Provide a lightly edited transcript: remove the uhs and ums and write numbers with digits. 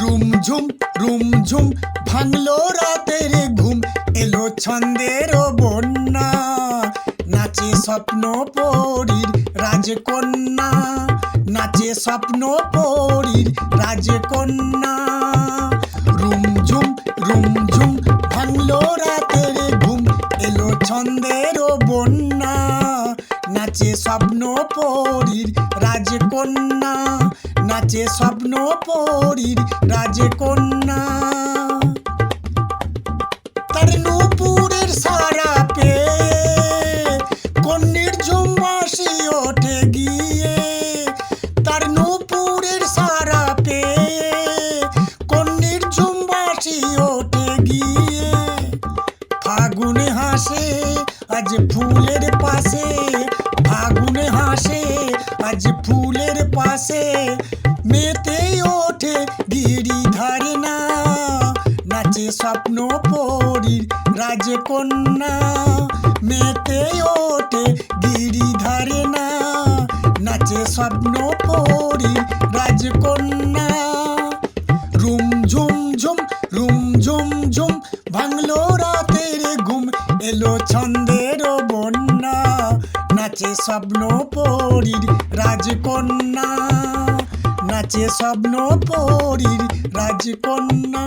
রুমঝুম ভাঙলো রাতের ঘুম, এলো ছন্দের বন্যা, নাচে স্বপ্ন পরীর রাজকন্যা, নাচে স্বপ্ন পরীর রাজকন্যা। রুমঝুম ভাঙলো রাতের ঘুম, এলো ছন্দের বন্যা, নাচে স্বপ্ন পরীর রাজকন্যা, নাচে স্বপ্ন পরীর রাজকন্যা। তার নূপুরের সারা পেয়ে কন্যের ঝুম ভাসি ওঠে গিয়ে, তার নূপুরের সারা পেয়ে কন্যের ঝুম ভাসি ওঠে গিয়ে। ফাগুনে হাসে আজ ফুলের পাশে, ফাগুনে হাসে আজ ফুলের পাশে, মেতে ওঠে গিরিধারে না, নাচে স্বপ্ন পরীর রাজকন্যা, মেতে ওঠে গিরিধারে না, নাচে স্বপ্ন পরীর রাজকন্যা। রুমঝুম ভাঙলো রাতের ঘুম, এলো ছন্দের বন্যা, নাচে স্বপ্ন পরীর রাজকন্যা, নাচে স্বপ্ন পরীর রাজকন্যা।